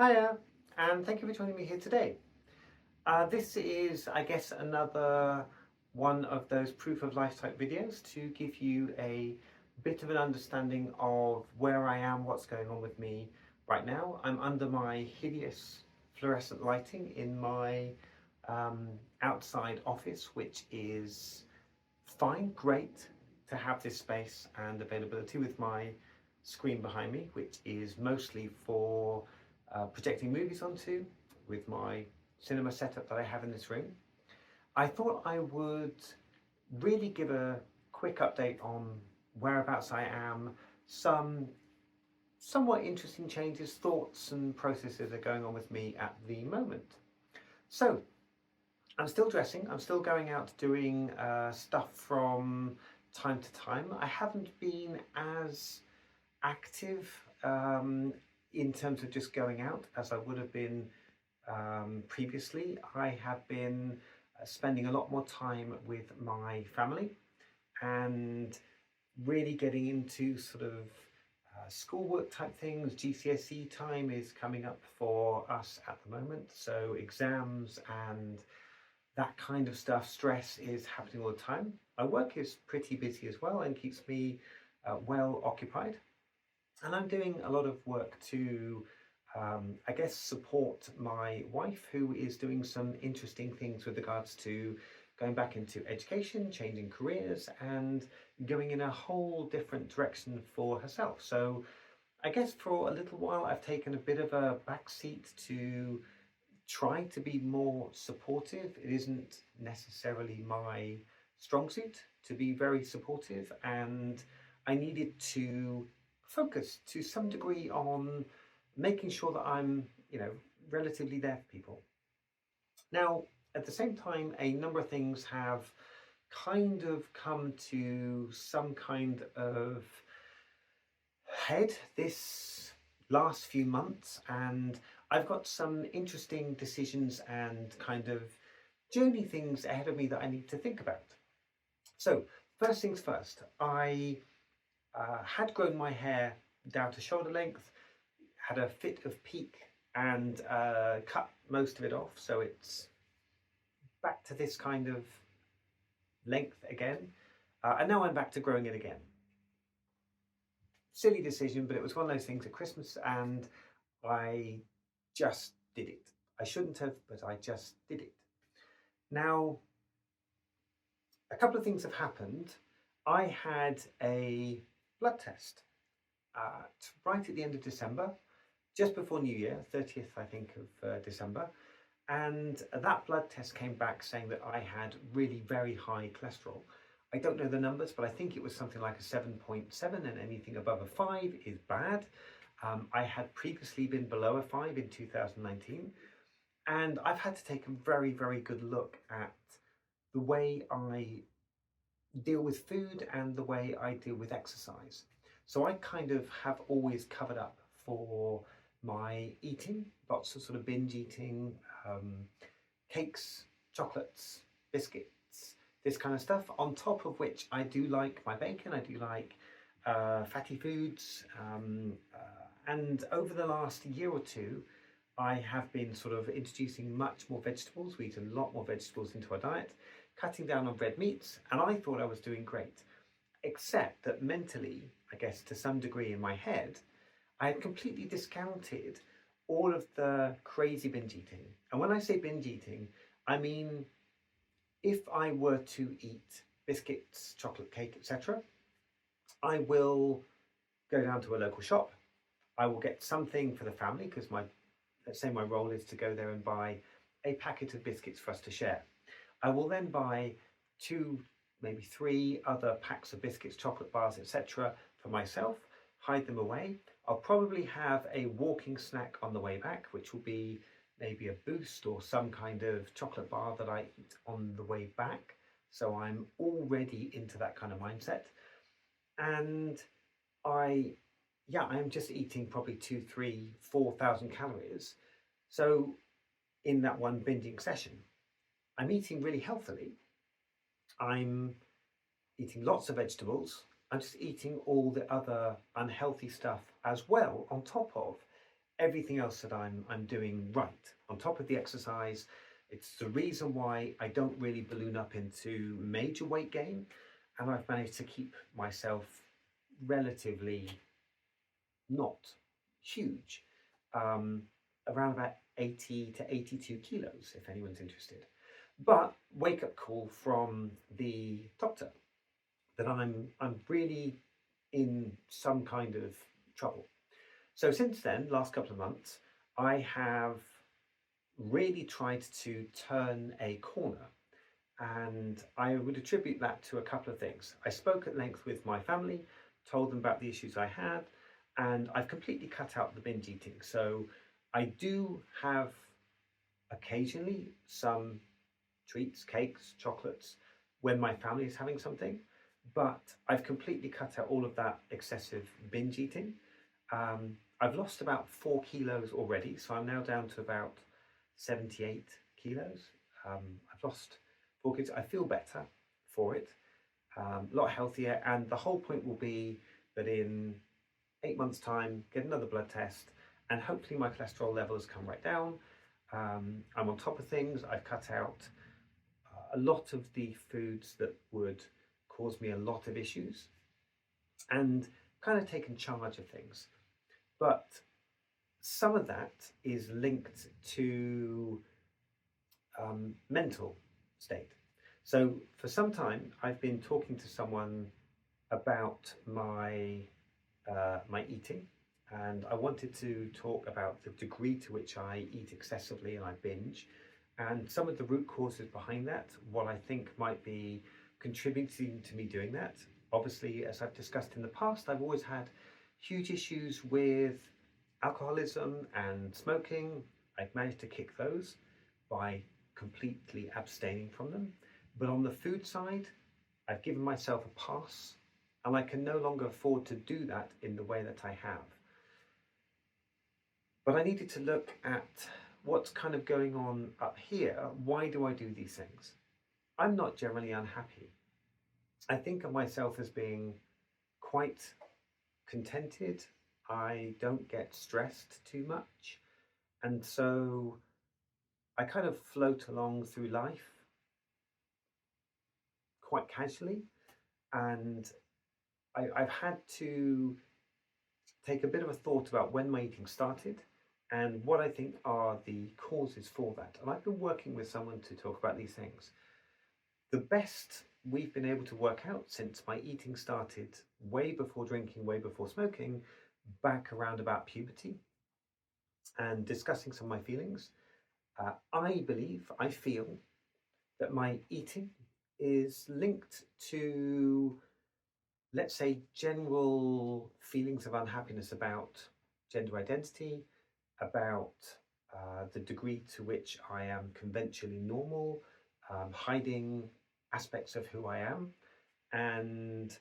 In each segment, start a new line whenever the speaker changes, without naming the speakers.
Hiya, and thank you for joining me here today. This is, I guess, another one of those proof of life type videos to give you a bit of an understanding of where I am, what's going on with me right now. I'm under my hideous fluorescent lighting in my outside office, which is fine, great to have this space and availability with my screen behind me, which is mostly for projecting movies onto with my cinema setup that I have in this room. I thought I would really give a quick update on whereabouts I am, some somewhat interesting changes, thoughts and processes are going on with me at the moment. So I'm still dressing, I'm still going out doing stuff from time to time. I haven't been as active in terms of just going out as I would have been previously. I have been spending a lot more time with my family and really getting into sort of schoolwork type things. GCSE time is coming up for us at the moment, so exams and that kind of stuff, stress is happening all the time. My work is pretty busy as well and keeps me well occupied. And I'm doing a lot of work to, I guess, support my wife, who is doing some interesting things with regards to going back into education, changing careers, and going in a whole different direction for herself. So I guess for a little while, I've taken a bit of a backseat to try to be more supportive. It isn't necessarily my strong suit to be very supportive, and I needed to focus to some degree on making sure that I'm, relatively there for people. Now, at the same time, a number of things have kind of come to some kind of head this last few months, and I've got some interesting decisions and kind of journey things ahead of me that I need to think about. So, first things first, I had grown my hair down to shoulder length, had a fit of peak, and cut most of it off, so it's back to this kind of length again. And now I'm back to growing it again. Silly decision, but it was one of those things at Christmas, and I just did it. I shouldn't have, but I just did it. Now, a couple of things have happened. I had a blood test right at the end of December, just before New Year, 30th, I think, of December. And that blood test came back saying that I had really very high cholesterol. I don't know the numbers, but I think it was something like a 7.7, and anything above a 5 is bad. I had previously been below a 5 in 2019, and I've had to take a very, very good look at the way I deal with food and the way I deal with exercise. So I kind of have always covered up for my eating, lots of sort of binge eating, cakes, chocolates, biscuits, this kind of stuff, on top of which I do like my bacon, I do like fatty foods, and over the last year or two, I have been sort of introducing much more vegetables. We eat a lot more vegetables into our diet, cutting down on red meats, and I thought I was doing great. Except that mentally, I guess to some degree in my head, I had completely discounted all of the crazy binge eating. And when I say binge eating, I mean if I were to eat biscuits, chocolate cake, etc., I will go down to a local shop. I will get something for the family because let's say my role is to go there and buy a packet of biscuits for us to share. I will then buy 2, maybe 3 other packs of biscuits, chocolate bars, etc. for myself, hide them away. I'll probably have a walking snack on the way back, which will be maybe a Boost or some kind of chocolate bar that I eat on the way back. So I'm already into that kind of mindset. And I am just eating probably 2, 3, 4,000 calories. So in that one binging session, I'm eating really healthily. I'm eating lots of vegetables. I'm just eating all the other unhealthy stuff as well on top of everything else that I'm doing right. On top of the exercise, it's the reason why I don't really balloon up into major weight gain, and I've managed to keep myself relatively not huge, um, around about 80 to 82 kilos, if anyone's interested. But wake up call from the doctor that I'm really in some kind of trouble. So since then, last couple of months, I have really tried to turn a corner, and I would attribute that to a couple of things. I spoke at length with my family, told them about the issues I had, and I've completely cut out the binge eating. So I do have occasionally some treats, cakes, chocolates when my family is having something, but I've completely cut out all of that excessive binge eating. I've lost about 4 kilos already, so I'm now down to about 78 kilos. I've lost 4 kilos. I feel better for it, a lot healthier, and the whole point will be that in 8 months' time, get another blood test, and hopefully my cholesterol level has come right down. I'm on top of things. I've cut out a lot of the foods that would cause me a lot of issues, and kind of taken charge of things. But some of that is linked to mental state. So for some time, I've been talking to someone about my eating, and I wanted to talk about the degree to which I eat excessively and I binge, and some of the root causes behind that, what I think might be contributing to me doing that. Obviously, as I've discussed in the past, I've always had huge issues with alcoholism and smoking. I've managed to kick those by completely abstaining from them. But on the food side, I've given myself a pass, and I can no longer afford to do that in the way that I have. But I needed to look at what's kind of going on up here. Why do I do these things? I'm not generally unhappy. I think of myself as being quite contented. I don't get stressed too much. And so I kind of float along through life quite casually. And I've had to take a bit of a thought about when my eating started and what I think are the causes for that. And I've been working with someone to talk about these things. The best we've been able to work out since my eating started way before drinking, way before smoking, back around about puberty, and discussing some of my feelings, I feel that my eating is linked to, let's say, general feelings of unhappiness about gender identity, about the degree to which I am conventionally normal, hiding aspects of who I am. And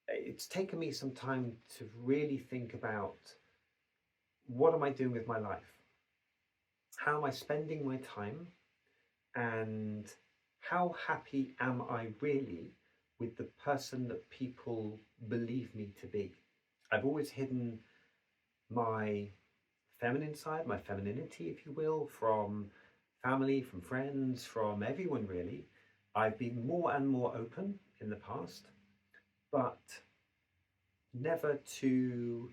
it's taken me some time to really think about, what am I doing with my life? How am I spending my time? And how happy am I really with the person that people believe me to be? I've always hidden my feminine side, my femininity, if you will, from family, from friends, from everyone really. I've been more and more open in the past, but never to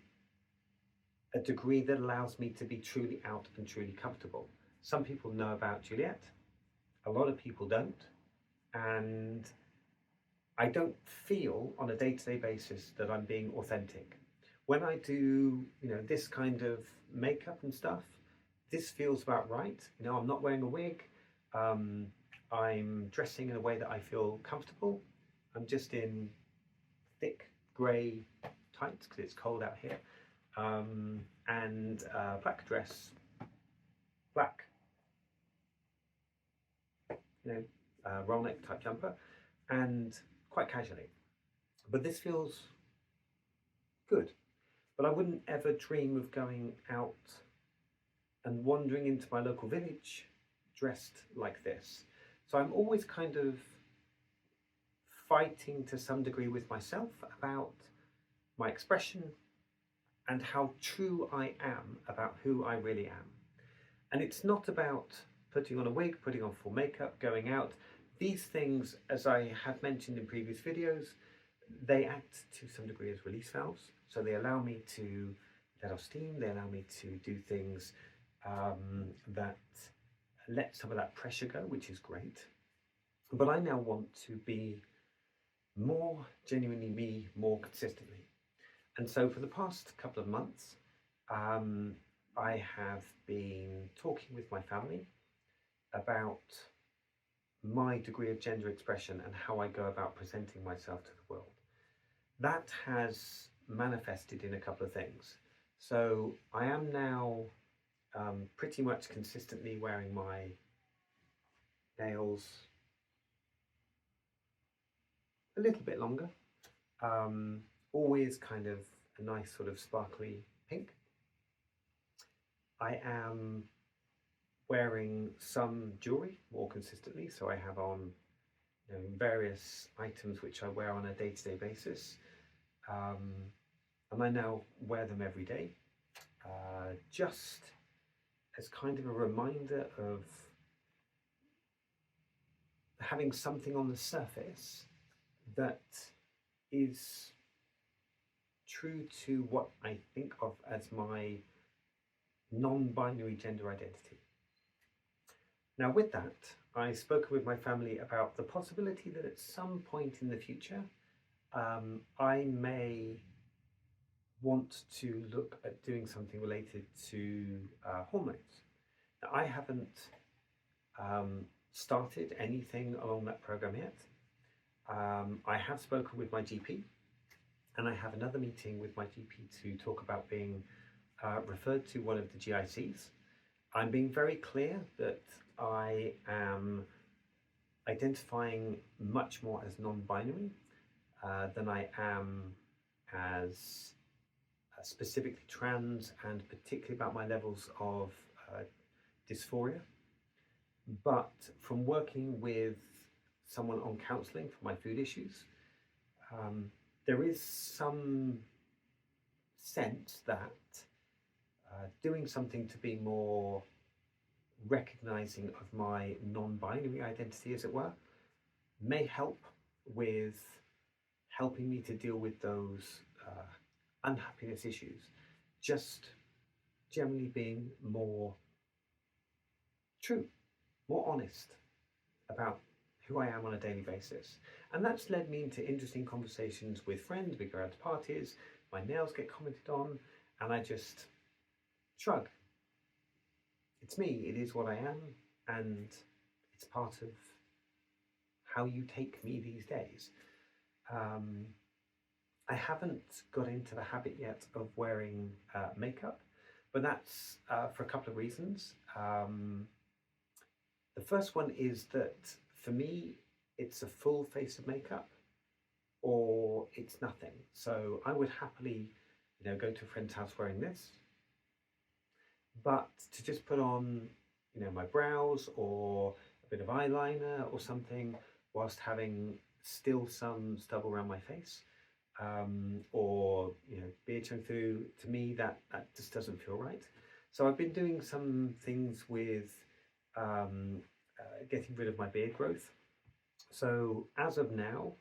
a degree that allows me to be truly out and truly comfortable. Some people know about Juliette, a lot of people don't, and I don't feel on a day-to-day basis that I'm being authentic. When I do, this kind of makeup and stuff, this feels about right. I'm not wearing a wig. I'm dressing in a way that I feel comfortable. I'm just in thick grey tights because it's cold out here, and black dress, black, roll neck type jumper, and quite casually. But this feels good. But I wouldn't ever dream of going out and wandering into my local village dressed like this. So I'm always kind of fighting to some degree with myself about my expression, and how true I am about who I really am. And it's not about putting on a wig, putting on full makeup, going out. These things, as I have mentioned in previous videos, they act to some degree as release valves. So they allow me to let off steam, they allow me to do things that let some of that pressure go, which is great. But I now want to be more genuinely me, more consistently. And so for the past couple of months, I have been talking with my family about my degree of gender expression and how I go about presenting myself to the world. That has manifested in a couple of things. So I am now pretty much consistently wearing my nails a little bit longer, always kind of a nice sort of sparkly pink. I am wearing some jewellery more consistently, so I have on various items which I wear on a day-to-day basis, and I now wear them every day, just as kind of a reminder of having something on the surface that is true to what I think of as my non-binary gender identity. Now with that, I've spoken with my family about the possibility that at some point in the future, I may want to look at doing something related to hormones. Now, I haven't started anything along that program yet. I have spoken with my GP, and I have another meeting with my GP to talk about being referred to one of the GICs. I'm being very clear that I am identifying much more as non-binary than I am as specifically trans, and particularly about my levels of dysphoria. But from working with someone on counselling for my food issues, there is some sense that doing something to be more recognising of my non-binary identity, as it were, may help with helping me to deal with those unhappiness issues. Just generally being more true, more honest about who I am on a daily basis. And that's led me into interesting conversations with friends. We go out to parties, my nails get commented on, and I just shrug. It's me, it is what I am, and it's part of how you take me these days. I haven't got into the habit yet of wearing makeup, but that's for a couple of reasons. The first one is that for me, it's a full face of makeup or it's nothing. So I would happily, go to a friend's house wearing this, but to just put on, my brows or a bit of eyeliner or something whilst having still some stubble around my face, or beard showing through, to me that just doesn't feel right. So I've been doing some things with getting rid of my beard growth. So as of now,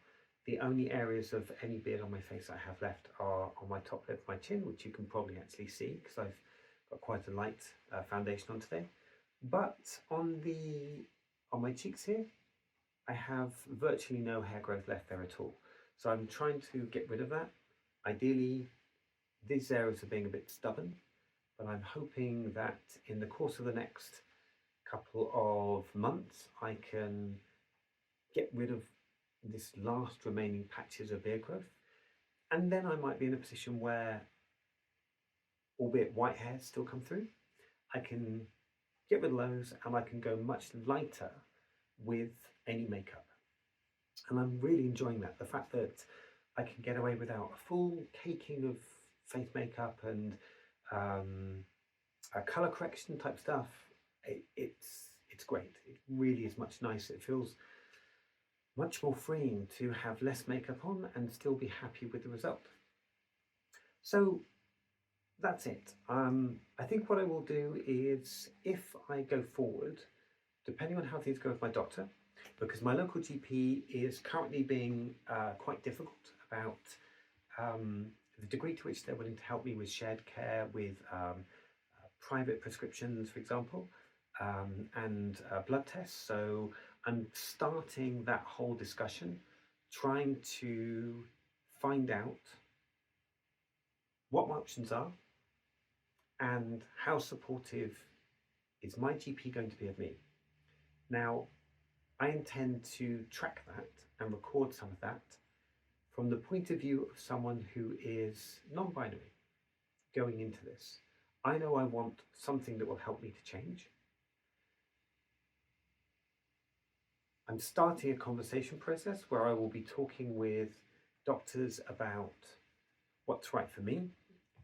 the only areas of any beard on my face I have left are on my top lip of my chin, which you can probably actually see because I've got quite a light foundation on today. But on my cheeks here, I have virtually no hair growth left there at all. So I'm trying to get rid of that. Ideally, these areas are being a bit stubborn, but I'm hoping that in the course of the next couple of months, I can get rid of this last remaining patches of beard growth. And then I might be in a position where, albeit white hairs still come through, I can get rid of those and I can go much lighter with any makeup. And I'm really enjoying that. The fact that I can get away without a full caking of face makeup and colour correction type stuff, it's great. It really is much nicer. It feels much more freeing to have less makeup on and still be happy with the result. So that's it. I think what I will do is, if I go forward, depending on how things go with my doctor, because my local GP is currently being quite difficult about um, the degree to which they're willing to help me with shared care, with private prescriptions, for example, and blood tests. So I'm starting that whole discussion, trying to find out what my options are and how supportive is my GP going to be of me. Now, I intend to track that and record some of that from the point of view of someone who is non-binary going into this. I know I want something that will help me to change. I'm starting a conversation process where I will be talking with doctors about what's right for me.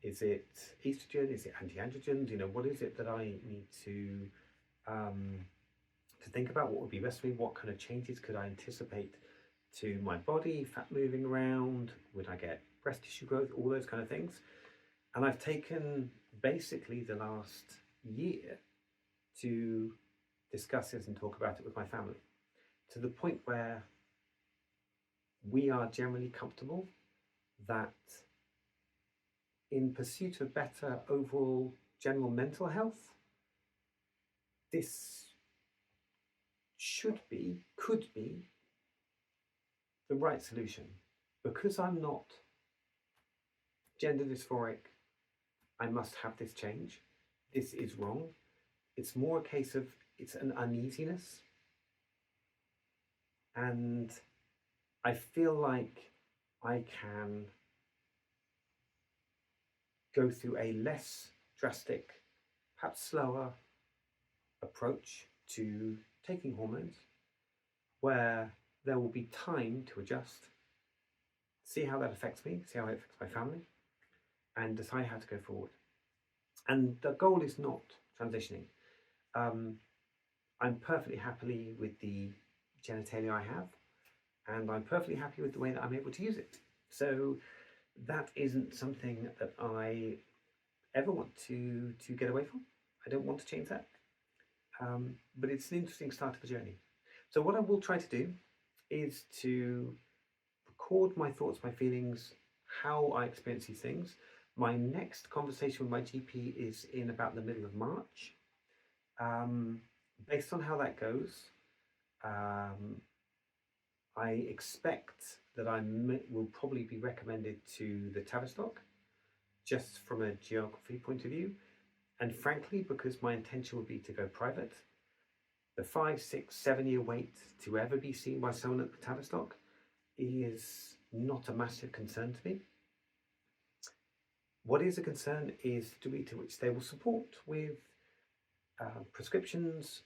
Is it estrogen? Is it anti-androgens? What is it that I need to think about? What would be best for me? What kind of changes could I anticipate to my body? Fat moving around? Would I get breast tissue growth? All those kind of things. And I've taken basically the last year to discuss this and talk about it with my family, to the point where we are generally comfortable that in pursuit of better overall general mental health, this could be the right solution. Because I'm not gender dysphoric, I must have this change. This is wrong. It's more a case of, it's an uneasiness. And I feel like I can go through a less drastic, perhaps slower approach to taking hormones, where there will be time to adjust, see how that affects me, see how it affects my family, and decide how to go forward. And the goal is not transitioning. I'm perfectly happy with the genitalia I have, and I'm perfectly happy with the way that I'm able to use it. So that isn't something that I ever want to get away from. I don't want to change that. But it's an interesting start of the journey. So what I will try to do is to record my thoughts, my feelings, how I experience these things. My next conversation with my GP is in about the middle of March. Based on how that goes, I expect that I will probably be recommended to the Tavistock, just from a geography point of view. And frankly, because my intention would be to go private, the 5, 6, 7 year wait to ever be seen by someone at the Tavistock is not a massive concern to me. What is a concern is the degree to which they will support with prescriptions,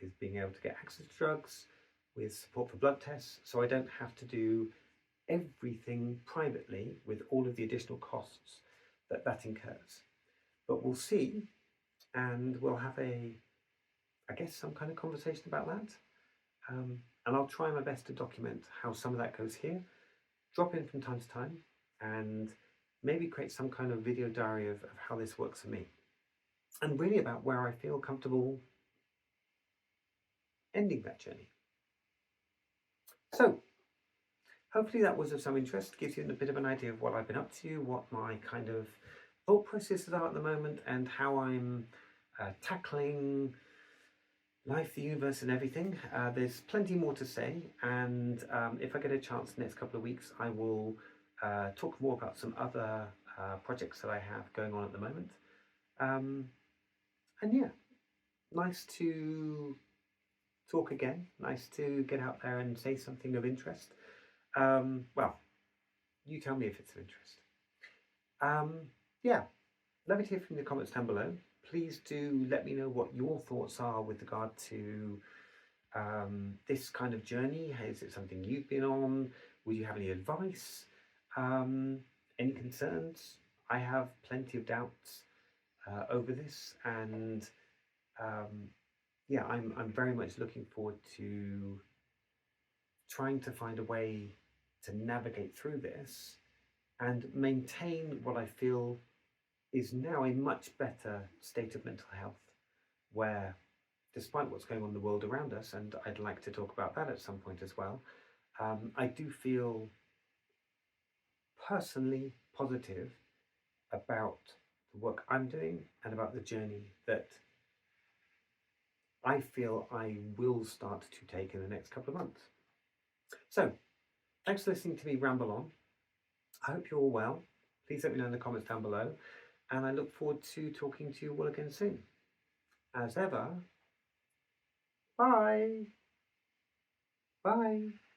with being able to get access to drugs, with support for blood tests, so I don't have to do everything privately with all of the additional costs that incurs. But we'll see, and we'll have I guess some kind of conversation about that. And I'll try my best to document how some of that goes here, drop in from time to time, and maybe create some kind of video diary of how this works for me. And really about where I feel comfortable ending that journey. So, hopefully that was of some interest, gives you a bit of an idea of what I've been up to, what my kind of thought processes are at the moment, and how I'm tackling life, the universe, and everything. There's plenty more to say, and if I get a chance the next couple of weeks, I will talk more about some other projects that I have going on at the moment. And yeah, nice to talk again, nice to get out there and say something of interest. Well, you tell me if it's of interest. Yeah, love to hear from you in the comments down below. Please do let me know what your thoughts are with regard to this kind of journey. Is it something you've been on? Would you have any advice? Any concerns? I have plenty of doubts over this, and yeah, I'm very much looking forward to trying to find a way to navigate through this and maintain what I feel is now a much better state of mental health, where despite what's going on in the world around us, and I'd like to talk about that at some point as well, I do feel personally positive about the work I'm doing and about the journey that I feel I will start to take in the next couple of months. So, thanks for listening to me ramble on. I hope you're all well. Please let me know in the comments down below, and I look forward to talking to you all again soon. As ever, bye. Bye.